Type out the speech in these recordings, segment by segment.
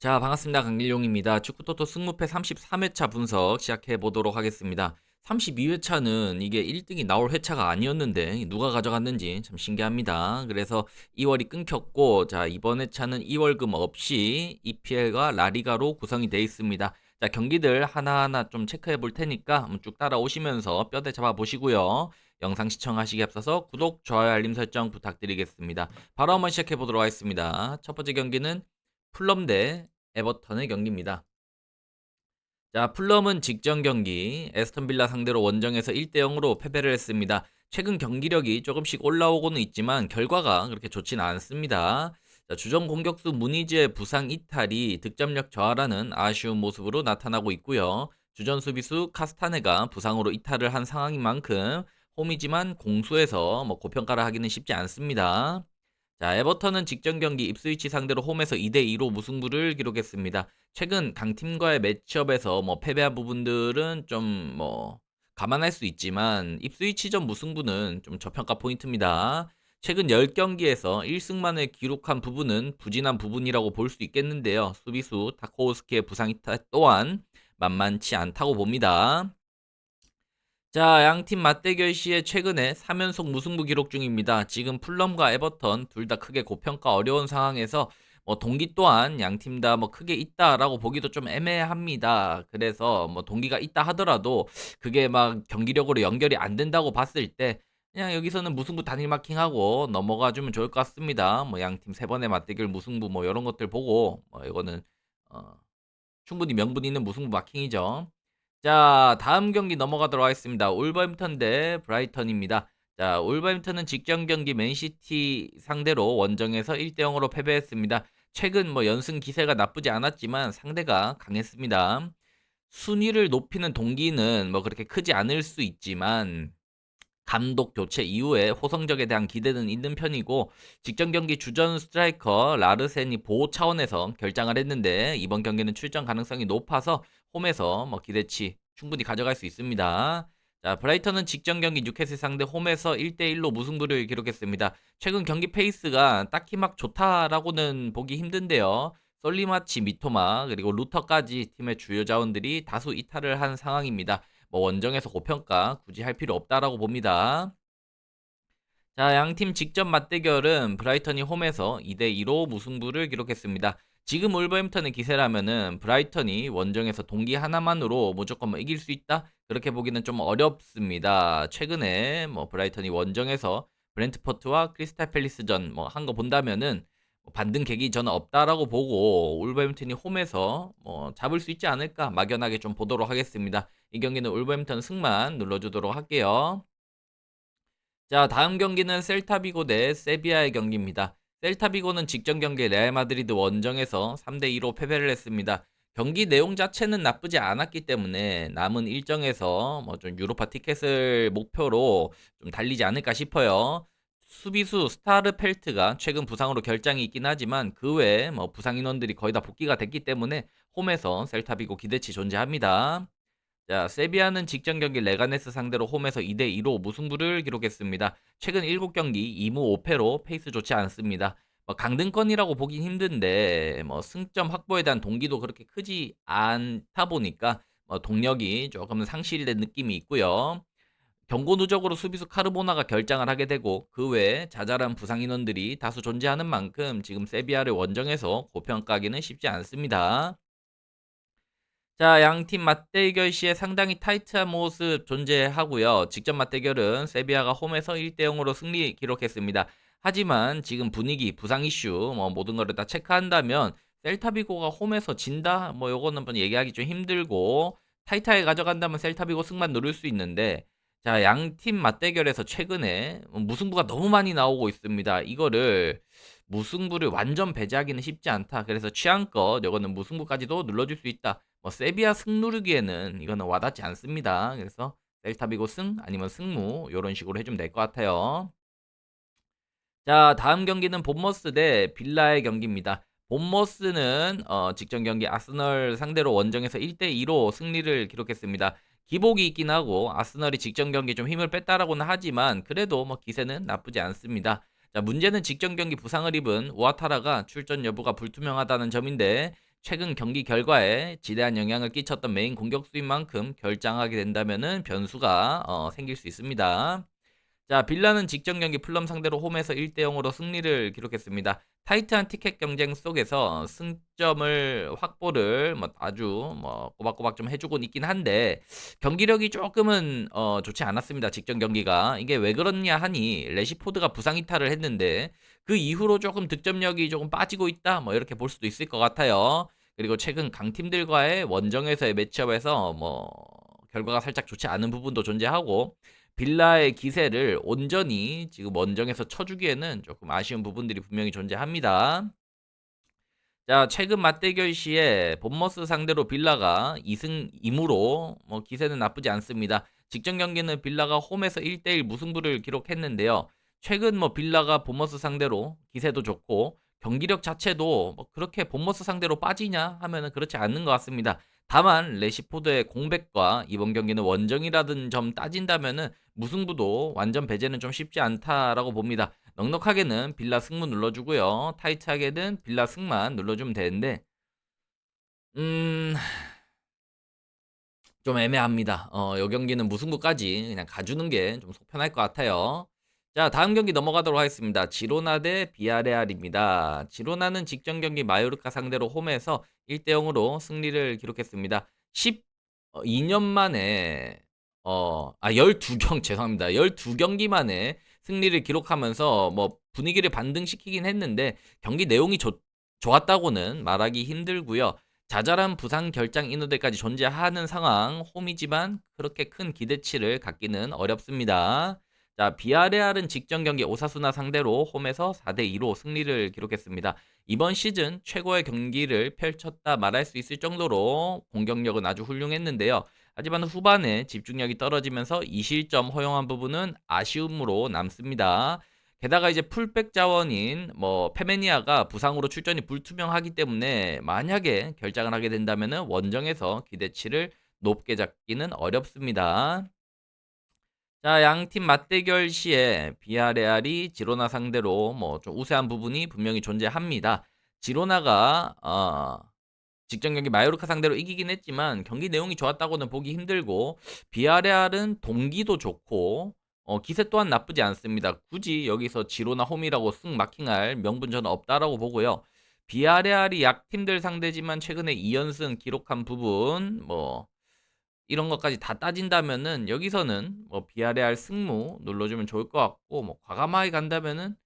자, 반갑습니다. 강길용입니다. 축구토토 승무패 33회차 분석 시작해 보도록 하겠습니다. 32회차는 이게 1등이 나올 회차가 아니었는데 누가 가져갔는지 참 신기합니다. 그래서 2월이 끊겼고, 자, 이번 회차는 2월금 없이 EPL과 라리가로 구성이 되어 있습니다. 자, 경기들 하나하나 좀 체크해 볼 테니까 한번 쭉 따라오시면서 뼈대 잡아 보시고요. 영상 시청하시기 앞서서 구독, 좋아요, 알림 설정 부탁드리겠습니다. 바로 한번 시작해 보도록 하겠습니다. 첫 번째 경기는 풀럼 대 에버턴의 경기입니다. 자, 풀럼은 직전 경기 에스턴 빌라 상대로 원정에서 1대 0으로 패배를 했습니다. 최근 경기력이 조금씩 올라오고는 있지만 결과가 그렇게 좋지는 않습니다. 자, 주전 공격수 무니즈의 부상 이탈이 득점력 저하라는 아쉬운 모습으로 나타나고 있고요. 주전 수비수 카스타네가 부상으로 이탈을 한 상황인 만큼 홈이지만 공수에서 고평가를 하기는 쉽지 않습니다. 자, 에버턴은 직전 경기 입스위치 상대로 홈에서 2대2로 무승부를 기록했습니다. 최근 강팀과의 매치업에서 패배한 부분들은 좀 감안할 수 있지만 입스위치전 무승부는 좀 저평가 포인트입니다. 최근 10경기에서 1승만을 기록한 부분은 부진한 부분이라고 볼 수 있겠는데요. 수비수 타코우스키의 부상 이탈 또한 만만치 않다고 봅니다. 자, 양팀 맞대결 시에 최근에 3연속 무승부 기록 중입니다. 지금 풀럼과 에버턴 둘 다 크게 고평가 어려운 상황에서 동기 또한 양팀 다 크게 있다라고 보기도 좀 애매합니다. 그래서 동기가 있다 하더라도 그게 막 경기력으로 연결이 안 된다고 봤을 때 그냥 여기서는 무승부 단일 마킹하고 넘어가 주면 좋을 것 같습니다. 양팀 세 번의 맞대결 무승부 이런 것들 보고 이거는 어, 충분히 명분 있는 무승부 마킹이죠. 자, 다음 경기 넘어가도록 하겠습니다. 울버햄턴 대 브라이턴입니다. 자, 울버햄턴은 직전 경기 맨시티 상대로 원정에서 1대 0으로 패배했습니다. 최근 연승 기세가 나쁘지 않았지만 상대가 강했습니다. 순위를 높이는 동기는 그렇게 크지 않을 수 있지만 감독 교체 이후에 호성적에 대한 기대는 있는 편이고, 직전 경기 주전 스트라이커 라르센이 보호 차원에서 결장을 했는데 이번 경기는 출전 가능성이 높아서 홈에서 기대치 충분히 가져갈 수 있습니다. 자, 브라이턴은 직전 경기 뉴캐슬 상대 홈에서 1대1로 무승부를 기록했습니다. 최근 경기 페이스가 딱히 막 좋다라고는 보기 힘든데요. 솔리마치, 미토마, 그리고 루터까지 팀의 주요 자원들이 다수 이탈을 한 상황입니다. 원정에서 고평가 굳이 할 필요 없다라고 봅니다. 자, 양팀 직전 맞대결은 브라이턴이 홈에서 2대2로 무승부를 기록했습니다. 지금 울버햄턴의 기세라면은 브라이턴이 원정에서 동기 하나만으로 무조건 이길 수 있다? 그렇게 보기는 좀 어렵습니다. 최근에 브라이턴이 원정에서 브렌트포트와 크리스탈 팰리스전 한 거 본다면은 반등 계기 저는 없다라고 보고 울버햄튼이 홈에서 잡을 수 있지 않을까 막연하게 좀 보도록 하겠습니다. 이 경기는 울버햄튼 승만 눌러주도록 할게요. 자, 다음 경기는 셀타비고 대 세비야의 경기입니다. 셀타비고는 직전 경기 레알 마드리드 원정에서 3대2로 패배를 했습니다. 경기 내용 자체는 나쁘지 않았기 때문에 남은 일정에서 좀 유로파 티켓을 목표로 좀 달리지 않을까 싶어요. 수비수 스타르펠트가 최근 부상으로 결장이 있긴 하지만 그 외에 부상 인원들이 거의 다 복귀가 됐기 때문에 홈에서 셀타비고 기대치 존재합니다. 자, 세비야는 직전 경기 레가네스 상대로 홈에서 2대2로 무승부를 기록했습니다. 최근 7경기 2무 5패로 페이스 좋지 않습니다. 강등권이라고 보긴 힘든데 승점 확보에 대한 동기도 그렇게 크지 않다 보니까 동력이 조금 상실된 느낌이 있고요. 경고 누적으로 수비수 카르보나가 결장을 하게 되고 그 외에 자잘한 부상 인원들이 다수 존재하는 만큼 지금 세비야를 원정에서 고평가하기는 쉽지 않습니다. 자, 양팀 맞대결 시에 상당히 타이트한 모습 존재하고요. 직전 맞대결은 세비야가 홈에서 1대 0으로 승리 기록했습니다. 하지만 지금 분위기, 부상 이슈 모든 거를 다 체크한다면 셀타비고가 홈에서 진다? 요거는 한번 얘기하기 좀 힘들고 타이트하게 가져간다면 셀타비고 승만 누를 수 있는데, 자, 양팀 맞대결에서 최근에 무승부가 너무 많이 나오고 있습니다. 이거를 무승부를 완전 배제하기는 쉽지 않다. 그래서 취향껏 요거는 무승부까지도 눌러줄 수 있다. 세비야 승 누르기에는 이거는 와닿지 않습니다. 그래서 셀타비고 승 아니면 승무 요런 식으로 해주면 될 것 같아요. 자, 다음 경기는 본머스 대 빌라의 경기입니다. 본머스는 직전 경기 아스널 상대로 원정에서 1대2로 승리를 기록했습니다. 기복이 있긴 하고 아스널이 직전 경기 좀 힘을 뺐다라고는 하지만 그래도 기세는 나쁘지 않습니다. 자, 문제는 직전 경기 부상을 입은 우아타라가 출전 여부가 불투명하다는 점인데 최근 경기 결과에 지대한 영향을 끼쳤던 메인 공격수인 만큼 결장하게 된다면은 변수가 생길 수 있습니다. 자, 빌라는 직전 경기 풀럼 상대로 홈에서 1대 0으로 승리를 기록했습니다. 타이트한 티켓 경쟁 속에서 승점을 확보를 아주 꼬박꼬박 좀 해주곤 있긴 한데 경기력이 조금은 좋지 않았습니다. 직전 경기가 이게 왜 그렇냐 하니 레시포드가 부상 이탈을 했는데 그 이후로 조금 득점력이 조금 빠지고 있다 이렇게 볼 수도 있을 것 같아요. 그리고 최근 강팀들과의 원정에서의 매치업에서 결과가 살짝 좋지 않은 부분도 존재하고 빌라의 기세를 온전히 지금 원정에서 쳐주기에는 조금 아쉬운 부분들이 분명히 존재합니다. 자, 최근 맞대결 시에 본머스 상대로 빌라가 2승 2무로 기세는 나쁘지 않습니다. 직전 경기는 빌라가 홈에서 1대1 무승부를 기록했는데요. 최근 빌라가 본머스 상대로 기세도 좋고 경기력 자체도 그렇게 본머스 상대로 빠지냐 하면은 그렇지 않는 것 같습니다. 다만 레시포드의 공백과 이번 경기는 원정이라는 점 따진다면은 무승부도 완전 배제는 좀 쉽지 않다라고 봅니다. 넉넉하게는 빌라 승무 눌러주고요. 타이트하게는 빌라 승만 눌러주면 되는데 음... 좀 애매합니다. 요 경기는 무승부까지 그냥 가주는 게 좀 속편할 것 같아요. 자, 다음 경기 넘어가도록 하겠습니다. 지로나 대 비아레알입니다. 지로나는 직전 경기 마요르카 상대로 홈에서 1대 0으로 승리를 기록했습니다. 12년 만에 12경 죄송합니다. 12경기 만에 승리를 기록하면서 분위기를 반등시키긴 했는데 경기 내용이 좋았다고는 말하기 힘들고요. 자잘한 부상 결장 인후들까지 존재하는 상황, 홈이지만 그렇게 큰 기대치를 갖기는 어렵습니다. 자, 비아레알은 직전 경기 오사수나 상대로 홈에서 4대2로 승리를 기록했습니다. 이번 시즌 최고의 경기를 펼쳤다 말할 수 있을 정도로 공격력은 아주 훌륭했는데요. 하지만 후반에 집중력이 떨어지면서 2실점 허용한 부분은 아쉬움으로 남습니다. 게다가 이제 풀백 자원인 페메니아가 부상으로 출전이 불투명하기 때문에 만약에 결장을 하게 된다면은 원정에서 기대치를 높게 잡기는 어렵습니다. 자, 양팀 맞대결 시에 비아레알이 지로나 상대로 좀 우세한 부분이 분명히 존재합니다. 지로나가 직전 경기 마요르카 상대로 이기긴 했지만 경기 내용이 좋았다고는 보기 힘들고 비아레알은 동기도 좋고 기세 또한 나쁘지 않습니다. 굳이 여기서 지로나 홈이라고 승 마킹할 명분 저는 없다라고 보고요. 비아레알이 약팀들 상대지만 최근에 2연승 기록한 부분 이런 것까지 다 따진다면은 여기서는 비아레알 승무 눌러주면 좋을 것 같고 과감하게 간다면은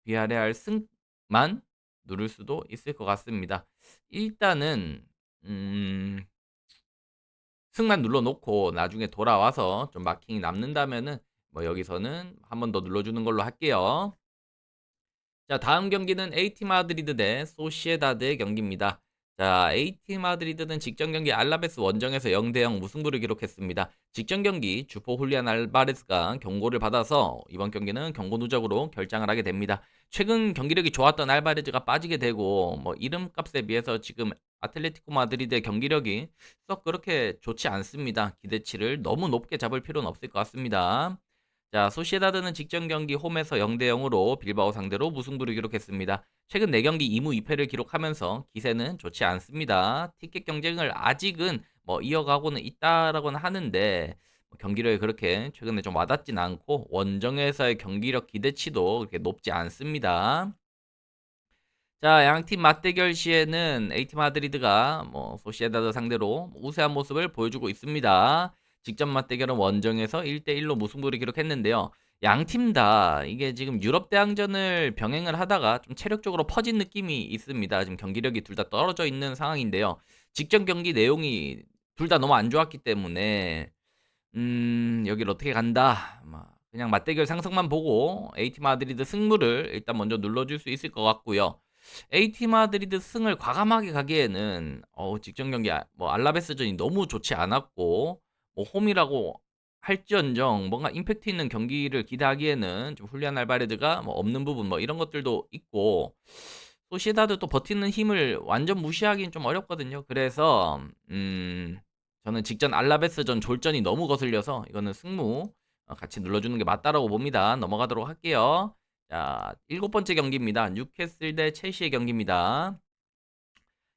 비아레알 승만 누를 수도 있을 것 같습니다. 일단은 음, 승만 눌러놓고 나중에 돌아와서 좀 마킹이 남는다면은 여기서는 한 번 더 눌러주는 걸로 할게요. 자, 다음 경기는 에이티 마드리드 대 소시에다드의 경기입니다. 자, 에이티 마드리드는 직전 경기 알라베스 원정에서 0대 0 무승부를 기록했습니다. 직전 경기 주포 훌리안 알바레스가 경고를 받아서 이번 경기는 경고 누적으로 결장을 하게 됩니다. 최근 경기력이 좋았던 알바레즈가 빠지게 되고 이름값에 비해서 지금 아틀레티코 마드리드의 경기력이 썩 그렇게 좋지 않습니다. 기대치를 너무 높게 잡을 필요는 없을 것 같습니다. 자, 소시에다드는 직전 경기 홈에서 0대 0으로 빌바오 상대로 무승부를 기록했습니다. 최근 4경기 2무 2패를 기록하면서 기세는 좋지 않습니다. 티켓 경쟁을 아직은 이어가고는 있다라고는 하는데 경기력이 그렇게 최근에 좀 와닿진 않고 원정에서의 경기력 기대치도 그렇게 높지 않습니다. 자, 양팀 맞대결 시에는 에이티 마드리드가 소시에다드 상대로 우세한 모습을 보여주고 있습니다. 직전 맞대결은 원정에서 1대1로 무승부를 기록했는데요. 양팀 다 이게 지금 유럽 대항전을 병행을 하다가 좀 체력적으로 퍼진 느낌이 있습니다. 지금 경기력이 둘 다 떨어져 있는 상황인데요. 직전 경기 내용이 둘 다 너무 안 좋았기 때문에 여기를 어떻게 간다. 그냥 맞대결 상승만 보고 에이티 마드리드 승부를 일단 먼저 눌러줄 수 있을 것 같고요. 에이티 마드리드 승을 과감하게 가기에는 직전 경기 알라베스전이 너무 좋지 않았고 홈이라고 할지언정 뭔가 임팩트 있는 경기를 기대하기에는 좀 훌리안 알바레드가 없는 부분 이런 것들도 있고 소시에다드 또 버티는 힘을 완전 무시하기는 좀 어렵거든요. 그래서 저는 직전 알라베스전 졸전이 너무 거슬려서 이거는 승무 같이 눌러주는 게 맞다라고 봅니다. 넘어가도록 할게요. 자, 7번째 경기입니다. 뉴캐슬 대 첼시의 경기입니다.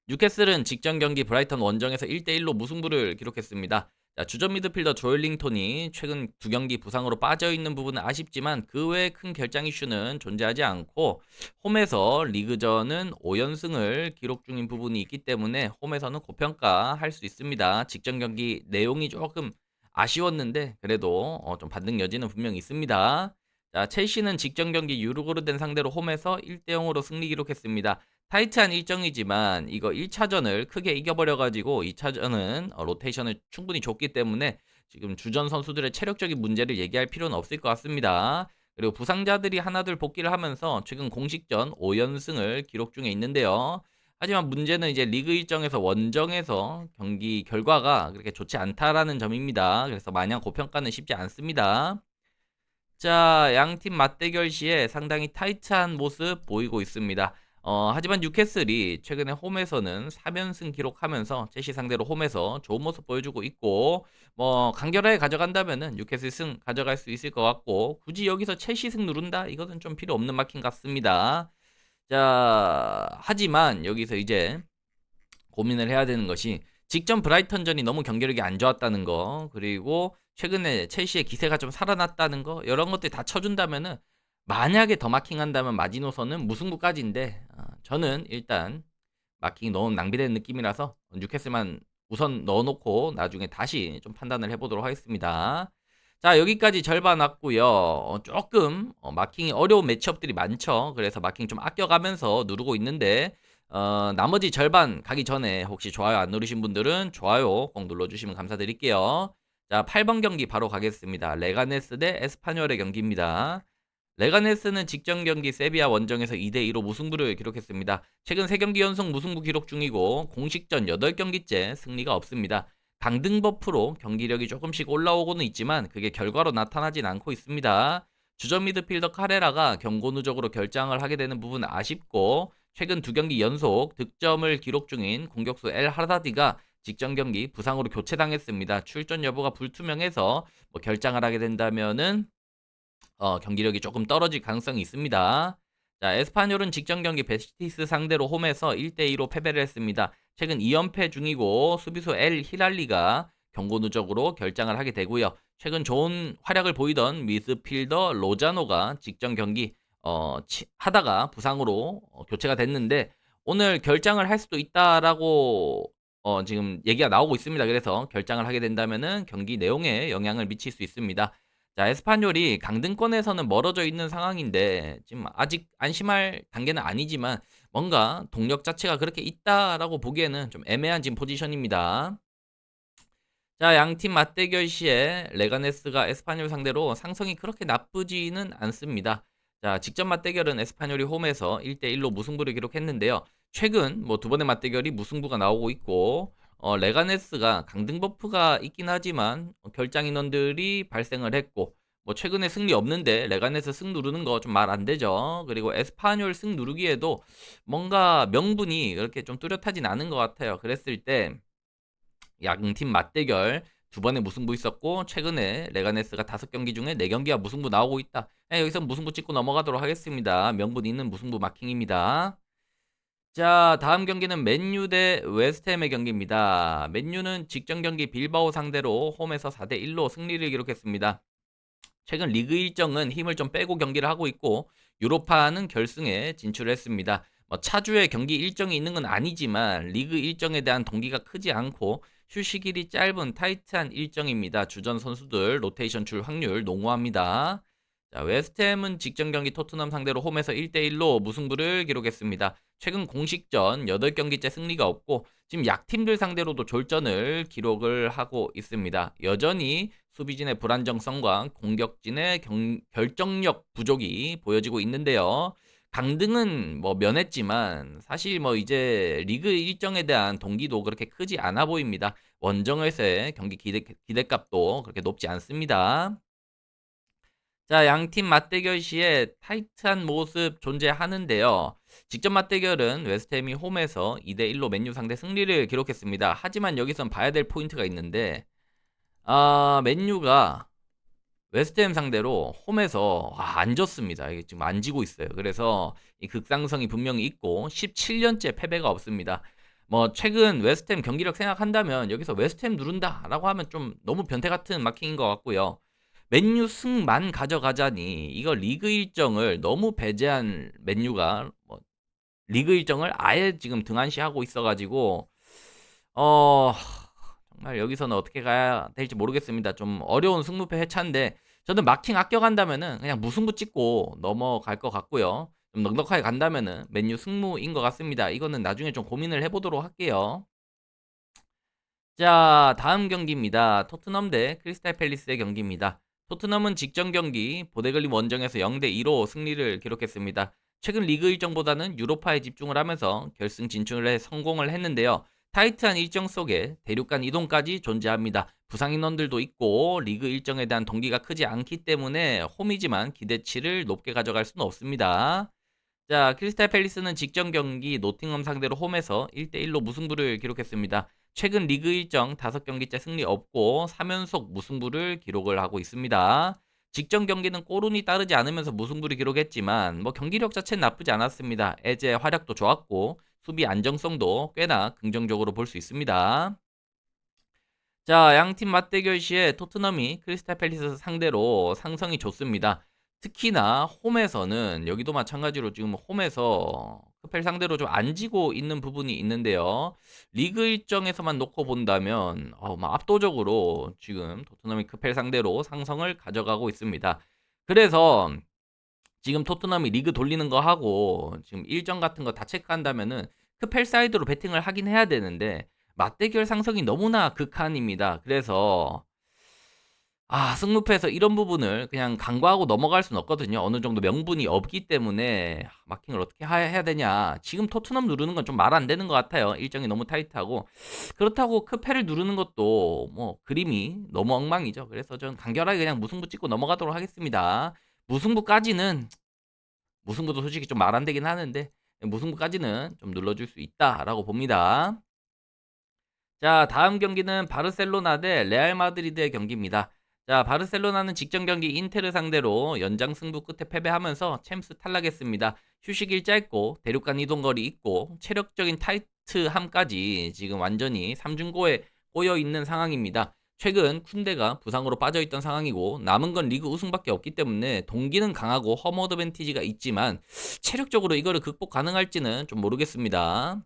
뉴캐슬은 직전 경기 브라이턴 원정에서 1대1로 무승부를 기록했습니다. 자, 주전 미드필더 조엘링톤이 최근 두 경기 부상으로 빠져있는 부분은 아쉽지만 그 외에 큰 결장 이슈는 존재하지 않고 홈에서 리그전은 5연승을 기록 중인 부분이 있기 때문에 홈에서는 고평가할 수 있습니다. 직전 경기 내용이 조금 아쉬웠는데 그래도 좀 반등 여지는 분명히 있습니다. 자, 첼시는 직전 경기 유르고르덴 상대로 홈에서 1대0으로 승리 기록했습니다. 타이트한 일정이지만 이거 1차전을 크게 이겨버려가지고 2차전은 로테이션을 충분히 줬기 때문에 지금 주전 선수들의 체력적인 문제를 얘기할 필요는 없을 것 같습니다. 그리고 부상자들이 하나둘 복귀를 하면서 최근 공식전 5연승을 기록 중에 있는데요. 하지만 문제는 이제 리그 일정에서 원정에서 경기 결과가 그렇게 좋지 않다라는 점입니다. 그래서 마냥 고평가는 쉽지 않습니다. 자, 양팀 맞대결 시에 상당히 타이트한 모습 보이고 있습니다. 하지만 뉴캐슬이 최근에 홈에서는 3연승 기록하면서 첼시 상대로 홈에서 좋은 모습 보여주고 있고 뭐 간결하게 가져간다면은 뉴캐슬 승 가져갈 수 있을 것 같고 굳이 여기서 첼시 승 누른다? 이것은 좀 필요 없는 마킹 같습니다. 자, 하지만 여기서 이제 고민을 해야 되는 것이 직전 브라이턴전이 너무 경기력이 안 좋았다는 거 그리고 최근에 첼시의 기세가 좀 살아났다는 거 이런 것들 다 쳐준다면은 만약에 더 마킹한다면 마지노선은 무승부까지인데 저는 일단 마킹이 너무 낭비되는 느낌이라서 뉴캐슬만 우선 넣어놓고 나중에 다시 좀 판단을 해보도록 하겠습니다. 자, 여기까지 절반 왔고요. 조금 마킹이 어려운 매치업들이 많죠. 그래서 마킹 좀 아껴가면서 누르고 있는데 나머지 절반 가기 전에 혹시 좋아요 안 누르신 분들은 좋아요 꼭 눌러주시면 감사드릴게요. 자, 8번 경기 바로 가겠습니다. 레가네스 대 에스파뇰의 경기입니다. 레가네스는 직전 경기 세비야 원정에서 2대2로 무승부를 기록했습니다. 최근 3경기 연속 무승부 기록 중이고 공식전 8경기째 승리가 없습니다. 강등 버프로 경기력이 조금씩 올라오고는 있지만 그게 결과로 나타나진 않고 있습니다. 주전 미드필더 카레라가 경고 누적으로 결장을 하게 되는 부분은 아쉽고 최근 2경기 연속 득점을 기록 중인 공격수 엘 하다디가 직전 경기 부상으로 교체당했습니다. 출전 여부가 불투명해서 뭐 결장을 하게 된다면은 경기력이 조금 떨어질 가능성이 있습니다. 자, 에스파뇰은 직전 경기 베티스 상대로 홈에서 1대2로 패배를 했습니다. 최근 2연패 중이고 수비수 엘 히랄리가 경고 누적으로 결장을 하게 되고요. 최근 좋은 활약을 보이던 미드필더 로자노가 직전 경기 하다가 부상으로 교체가 됐는데 오늘 결장을 할 수도 있다라고 지금 얘기가 나오고 있습니다. 그래서 결장을 하게 된다면은 경기 내용에 영향을 미칠 수 있습니다. 자, 에스파뇰이 강등권에서는 멀어져 있는 상황인데 지금 아직 안심할 단계는 아니지만 뭔가 동력 자체가 그렇게 있다라고 보기에는 좀 애매한 지금 포지션입니다. 자, 양팀 맞대결 시에 레가네스가 에스파뇰 상대로 상성이 그렇게 나쁘지는 않습니다. 자, 직전 맞대결은 에스파뇰이 홈에서 1대1로 무승부를 기록했는데요. 최근 뭐 두 번의 맞대결이 무승부가 나오고 있고 레가네스가 강등 버프가 있긴 하지만 결장 인원들이 발생을 했고 뭐 최근에 승리 없는데 레가네스 승 누르는 거 좀 말 안 되죠. 그리고 에스파뇰 승 누르기에도 뭔가 명분이 그렇게 좀 뚜렷하진 않은 것 같아요. 그랬을 때 양팀 맞대결 두 번의 무승부 있었고 최근에 레가네스가 5경기 중에 4경기가 무승부 나오고 있다. 여기서 무승부 찍고 넘어가도록 하겠습니다. 명분 있는 무승부 마킹입니다. 자, 다음 경기는 맨유 대 웨스트햄의 경기입니다. 맨유는 직전 경기 빌바오 상대로 홈에서 4대1로 승리를 기록했습니다. 최근 리그 일정은 힘을 좀 빼고 경기를 하고 있고 유로파는 결승에 진출했습니다. 뭐 차주의 경기 일정이 있는 건 아니지만 리그 일정에 대한 동기가 크지 않고 휴식일이 짧은 타이트한 일정입니다. 주전 선수들 로테이션 줄 확률 농후합니다. 자, 웨스트햄은 직전 경기 토트넘 상대로 홈에서 1대1로 무승부를 기록했습니다. 최근 공식전 8경기째 승리가 없고 지금 약팀들 상대로도 졸전을 기록을 하고 있습니다. 여전히 수비진의 불안정성과 공격진의 결정력 부족이 보여지고 있는데요. 강등은 뭐 면했지만 사실 뭐 이제 리그 일정에 대한 동기도 그렇게 크지 않아 보입니다. 원정에서의 경기 기대값도 그렇게 높지 않습니다. 자, 양팀 맞대결 시에 타이트한 모습 존재하는데요. 직전 맞대결은 웨스트햄이 홈에서 2대1로 맨유 상대 승리를 기록했습니다. 하지만 여기선 봐야 될 포인트가 있는데 맨유가 웨스트햄 상대로 홈에서 안 졌습니다. 이게 지금 안 지고 있어요. 그래서 이 극상성이 분명히 있고 17년째 패배가 없습니다. 뭐 최근 웨스트햄 경기력 생각한다면 여기서 웨스트햄 누른다라고 하면 좀 너무 변태 같은 마킹인 것 같고요. 맨유 승만 가져가자니 이거 리그 일정을 너무 배제한 맨유가 뭐 리그 일정을 아예 지금 등한시하고 있어가지고 어 정말 여기서는 어떻게 가야 될지 모르겠습니다. 좀 어려운 승부패 회차인데 저는 마킹 아껴간다면은 그냥 무승부 찍고 넘어갈 것 같고요. 좀 넉넉하게 간다면은 맨유 승무인 것 같습니다. 이거는 나중에 좀 고민을 해보도록 할게요. 자, 다음 경기입니다. 토트넘 대 크리스탈 팰리스의 경기입니다. 토트넘은 직전 경기 보데글림 원정에서 0대2로 승리를 기록했습니다. 최근 리그 일정보다는 유로파에 집중을 하면서 결승 진출에 성공을 했는데요. 타이트한 일정 속에 대륙간 이동까지 존재합니다. 부상 인원들도 있고 리그 일정에 대한 동기가 크지 않기 때문에 홈이지만 기대치를 높게 가져갈 수는 없습니다. 자, 크리스탈 팰리스는 직전 경기 노팅엄 상대로 홈에서 1대1로 무승부를 기록했습니다. 최근 리그 일정 5경기째 승리 없고 3연속 무승부를 기록을 하고 있습니다. 직전 경기는 골운이 따르지 않으면서 무승부를 기록했지만 뭐 경기력 자체는 나쁘지 않았습니다. 에제 활약도 좋았고 수비 안정성도 꽤나 긍정적으로 볼 수 있습니다. 자, 양팀 맞대결 시에 토트넘이 크리스탈 팰리스 상대로 상성이 좋습니다. 특히나 홈에서는 여기도 마찬가지로 지금 홈에서 크펠 상대로 좀 안 지고 있는 부분이 있는데요. 리그 일정에서만 놓고 본다면 뭐 압도적으로 지금 토트넘이 크펠 상대로 상성을 가져가고 있습니다. 그래서 지금 토트넘이 리그 돌리는 거 하고 지금 일정 같은 거 다 체크한다면은 크펠 사이드로 베팅을 하긴 해야 되는데 맞대결 상성이 너무나 극한입니다. 그래서 승무패에서 이런 부분을 그냥 간과하고 넘어갈 수는 없거든요. 어느 정도 명분이 없기 때문에 마킹을 어떻게 해야 되냐. 지금 토트넘 누르는 건 좀 말 안 되는 것 같아요. 일정이 너무 타이트하고. 그렇다고 크패를 누르는 것도 뭐 그림이 너무 엉망이죠. 그래서 저는 간결하게 그냥 무승부 찍고 넘어가도록 하겠습니다. 무승부까지는 무승부도 솔직히 좀 말 안 되긴 하는데 무승부까지는 좀 눌러줄 수 있다라고 봅니다. 자, 다음 경기는 바르셀로나 대 레알 마드리드의 경기입니다. 자, 바르셀로나는 직전 경기 인테르 상대로 연장 승부 끝에 패배하면서 챔스 탈락했습니다. 휴식일 짧고 대륙간 이동거리 있고 체력적인 타이트함까지 지금 완전히 삼중고에 꼬여 있는 상황입니다. 최근 쿤데가 부상으로 빠져있던 상황이고 남은 건 리그 우승밖에 없기 때문에 동기는 강하고 홈 어드밴티지가 있지만 체력적으로 이거를 극복 가능할지는 좀 모르겠습니다.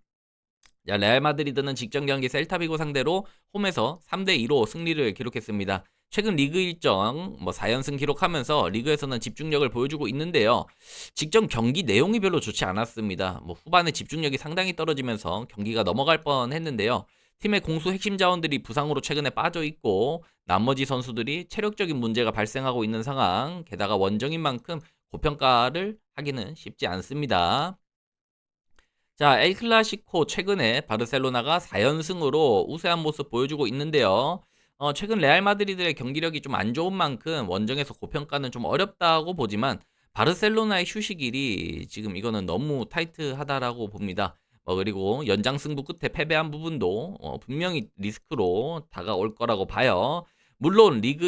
자, 레알 마드리드는 직전 경기 셀타비고 상대로 홈에서 3대2로 승리를 기록했습니다. 최근 리그 일정 4연승 기록하면서 리그에서는 집중력을 보여주고 있는데요. 직전 경기 내용이 별로 좋지 않았습니다. 후반에 집중력이 상당히 떨어지면서 경기가 넘어갈 뻔했는데요. 팀의 공수 핵심 자원들이 부상으로 최근에 빠져 있고 나머지 선수들이 체력적인 문제가 발생하고 있는 상황, 게다가 원정인 만큼 고평가를 하기는 쉽지 않습니다. 자, 엘 클라시코 최근에 바르셀로나가 4연승으로 우세한 모습 보여주고 있는데요. 최근 레알 마드리드의 경기력이 좀 안 좋은 만큼 원정에서 고평가는 좀 어렵다고 보지만 바르셀로나의 휴식일이 지금 이거는 너무 타이트하다라고 봅니다. 그리고 연장 승부 끝에 패배한 부분도 분명히 리스크로 다가올 거라고 봐요. 물론 리그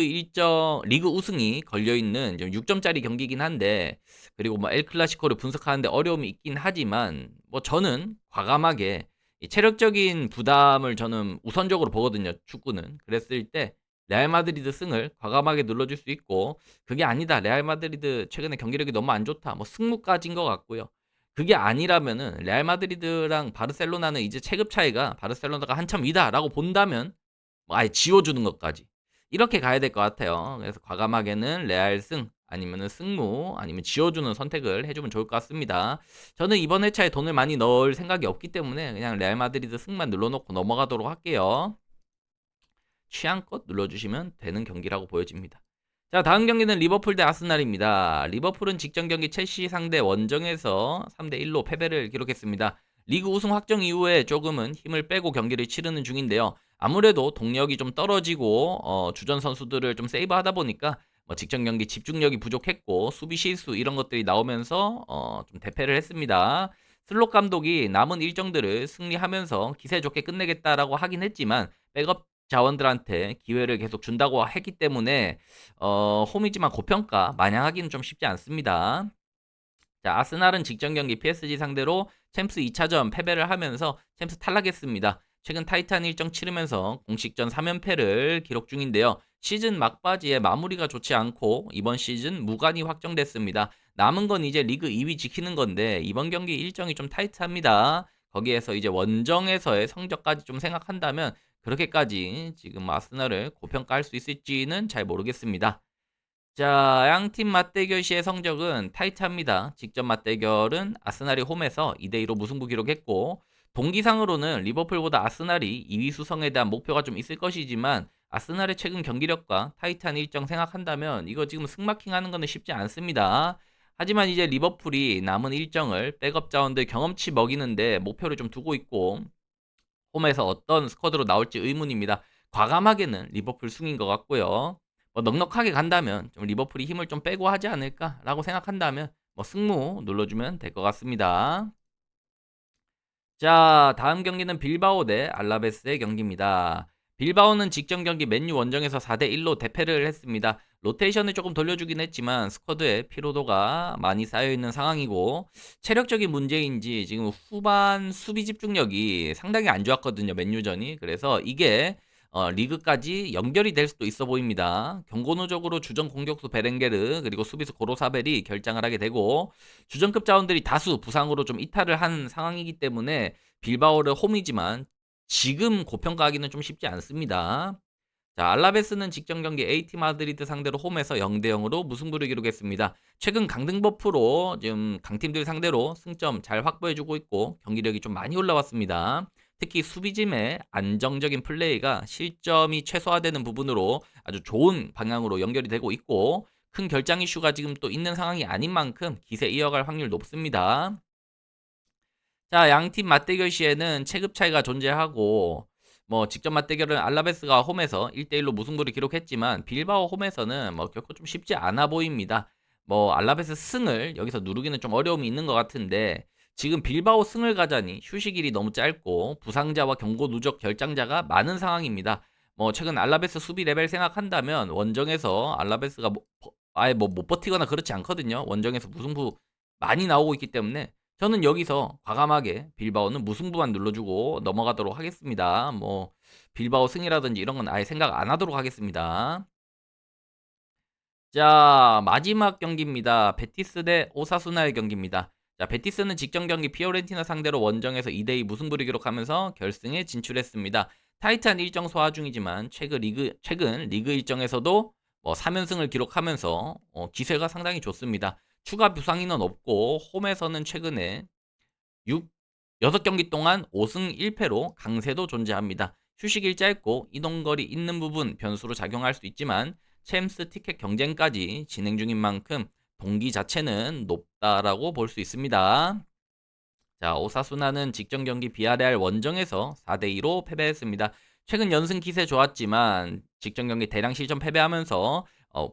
우승이 걸려있는 6점짜리 경기긴 한데 그리고 엘 클라시코를 분석하는데 어려움이 있긴 하지만 저는 과감하게 이 체력적인 부담을 저는 우선적으로 보거든요. 축구는. 그랬을 때 레알 마드리드 승을 과감하게 눌러줄 수 있고 그게 아니다. 레알 마드리드 최근에 경기력이 너무 안 좋다. 승무까지인 것 같고요. 그게 아니라면은 레알 마드리드랑 바르셀로나는 이제 체급 차이가 바르셀로나가 한참 위다라고 본다면 아예 지워주는 것까지 이렇게 가야 될 것 같아요. 그래서 과감하게는 레알 승 아니면은 승무 아니면 지워주는 선택을 해주면 좋을 것 같습니다. 저는 이번 회차에 돈을 많이 넣을 생각이 없기 때문에 그냥 레알 마드리드 승만 눌러놓고 넘어가도록 할게요. 취향껏 눌러주시면 되는 경기라고 보여집니다. 자, 다음 경기는 리버풀 대 아스날입니다. 리버풀은 직전 경기 첼시 상대 원정에서 3대1로 패배를 기록했습니다. 리그 우승 확정 이후에 조금은 힘을 빼고 경기를 치르는 중인데요. 아무래도 동력이 좀 떨어지고 주전 선수들을 좀 세이브하다 보니까 직전 경기 집중력이 부족했고 수비 실수 이런 것들이 나오면서 좀 대패를 했습니다. 슬롯 감독이 남은 일정들을 승리하면서 기세 좋게 끝내겠다라고 하긴 했지만 백업 자원들한테 기회를 계속 준다고 했기 때문에 홈이지만 고평가 마냥 하기는 좀 쉽지 않습니다. 자, 아스날은 직전 경기 PSG 상대로 챔스 2차전 패배를 하면서 챔스 탈락했습니다. 최근 타이탄 일정 치르면서 공식전 3연패를 기록 중인데요. 시즌 막바지에 마무리가 좋지 않고 이번 시즌 무관이 확정됐습니다. 남은 건 이제 리그 2위 지키는 건데 이번 경기 일정이 좀 타이트합니다. 거기에서 이제 원정에서의 성적까지 좀 생각한다면 그렇게까지 지금 아스날을 고평가할 수 있을지는 잘 모르겠습니다. 자, 양팀 맞대결 시의 성적은 타이트합니다. 직전 맞대결은 아스날이 홈에서 2대2로 무승부 기록했고, 동기상으로는 리버풀보다 아스날이 2위 수성에 대한 목표가 좀 있을 것이지만, 아스날의 최근 경기력과 타이트한 일정 생각한다면 이거 지금 승마킹 하는 거는 쉽지 않습니다. 하지만 이제 리버풀이 남은 일정을 백업 자원들 경험치 먹이는데 목표를 좀 두고 있고, 홈에서 어떤 스쿼드로 나올지 의문입니다. 과감하게는 리버풀 승인 것 같고요. 뭐 넉넉하게 간다면 좀 리버풀이 힘을 좀 빼고 하지 않을까라고 생각한다면 뭐 승무 눌러주면 될 것 같습니다. 자, 다음 경기는 빌바오 대 알라베스의 경기입니다. 빌바오는 직전 경기 맨유 원정에서 4대1로 대패를 했습니다. 로테이션을 조금 돌려주긴 했지만 스쿼드에 피로도가 많이 쌓여있는 상황이고 체력적인 문제인지 지금 후반 수비 집중력이 상당히 안 좋았거든요. 맨유전이. 그래서 이게 리그까지 연결이 될 수도 있어 보입니다. 경고누적으로 주전 공격수 베렌게르 그리고 수비수 고로사벨이 결장을 하게 되고 주전급 자원들이 다수 부상으로 좀 이탈을 한 상황이기 때문에 빌바오를 홈이지만 지금 고평가하기는 좀 쉽지 않습니다. 자, 알라베스는 직전 경기 AT 마드리드 상대로 홈에서 0대0으로 무승부를 기록했습니다. 최근 강등 버프로 지금 강팀들 상대로 승점 잘 확보해주고 있고 경기력이 좀 많이 올라왔습니다. 특히 수비진의 안정적인 플레이가 실점이 최소화되는 부분으로 아주 좋은 방향으로 연결이 되고 있고 큰 결장 이슈가 지금 또 있는 상황이 아닌 만큼 기세 이어갈 확률 높습니다. 자, 양팀 맞대결 시에는 체급 차이가 존재하고 뭐 직전 맞대결은 알라베스가 홈에서 1대1로 무승부를 기록했지만 빌바오 홈에서는 뭐 결코 좀 쉽지 않아 보입니다. 뭐 알라베스 승을 여기서 누르기는 좀 어려움이 있는 것 같은데 지금 빌바오 승을 가자니 휴식일이 너무 짧고 부상자와 경고 누적 결장자가 많은 상황입니다. 뭐 최근 알라베스 수비 레벨 생각한다면 원정에서 알라베스가 아예 뭐 못 버티거나 그렇지 않거든요. 원정에서 무승부 많이 나오고 있기 때문에 저는 여기서 과감하게 빌바오는 무승부만 눌러주고 넘어가도록 하겠습니다. 뭐 빌바오 승이라든지 이런 건 아예 생각 안 하도록 하겠습니다. 자, 마지막 경기입니다. 베티스 대 오사수나의 경기입니다. 자, 베티스는 직전 경기 피오렌티나 상대로 원정에서 2대2 무승부를 기록하면서 결승에 진출했습니다. 타이트한 일정 소화 중이지만 최근 리그 일정에서도 뭐 3연승을 기록하면서 기세가 상당히 좋습니다. 추가 부상 인원 없고 홈에서는 최근에 6경기 동안 5승 1패로 강세도 존재합니다. 휴식일 짧고 이동거리 있는 부분 변수로 작용할 수 있지만 챔스 티켓 경쟁까지 진행 중인 만큼 동기 자체는 높다라고 볼 수 있습니다. 자, 오사수나는 직전 경기 비아레알 원정에서 4대2로 패배했습니다. 최근 연승 기세 좋았지만 직전 경기 대량 실점 패배하면서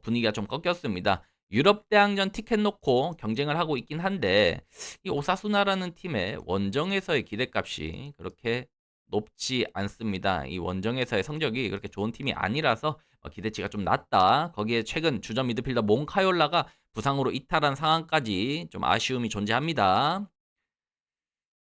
분위기가 좀 꺾였습니다. 유럽 대항전 티켓 놓고 경쟁을 하고 있긴 한데 이 오사수나라는 팀의 원정에서의 기대값이 그렇게 높지 않습니다. 이 원정에서의 성적이 그렇게 좋은 팀이 아니라서 기대치가 좀 낮다. 거기에 최근 주전 미드필더 몽카올라가 부상으로 이탈한 상황까지 좀 아쉬움이 존재합니다.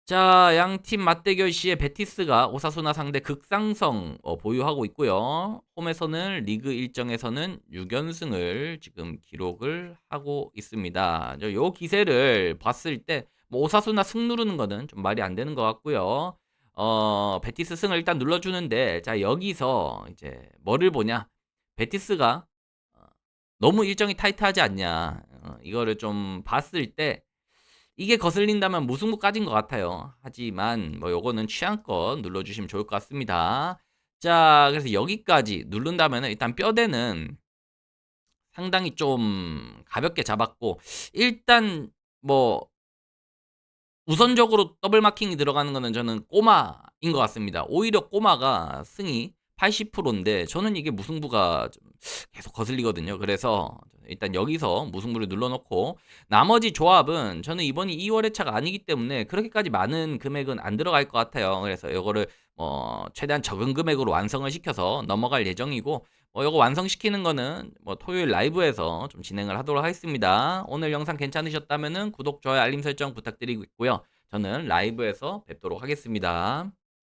자, 양팀 맞대결 시에 베티스가 오사수나 상대 극상성 보유하고 있고요. 홈에서는 리그 일정에서는 6연승을 지금 기록을 하고 있습니다. 요 기세를 봤을 때 뭐 오사수나 승 누르는 거는 좀 말이 안 되는 것 같고요. 베티스 승을 일단 눌러주는데 자, 여기서 이제 뭐를 보냐? 베티스가 어, 너무 일정이 타이트하지 않냐? 이거를 좀 봤을 때 이게 거슬린다면 무승부까지인 것 같아요. 하지만 뭐 요거는 취향껏 눌러주시면 좋을 것 같습니다. 자, 그래서 여기까지 누른다면 일단 뼈대는 상당히 좀 가볍게 잡았고 일단 뭐 우선적으로 더블 마킹이 들어가는 거는 저는 꼬마인 것 같습니다. 오히려 꼬마가 승이 80%인데 저는 이게 무승부가 좀 계속 거슬리거든요. 그래서 일단 여기서 무승부를 눌러 놓고 나머지 조합은 저는 이번이 2월 회차가 아니기 때문에 그렇게까지 많은 금액은 안 들어갈 것 같아요. 그래서 요거를 최대한 적은 금액으로 완성을 시켜서 넘어갈 예정이고 요거 완성시키는 거는 토요일 라이브에서 좀 진행을 하도록 하겠습니다. 오늘 영상 괜찮으셨다면은 구독, 좋아요, 알림 설정 부탁드리고 있고요. 저는 라이브에서 뵙도록 하겠습니다.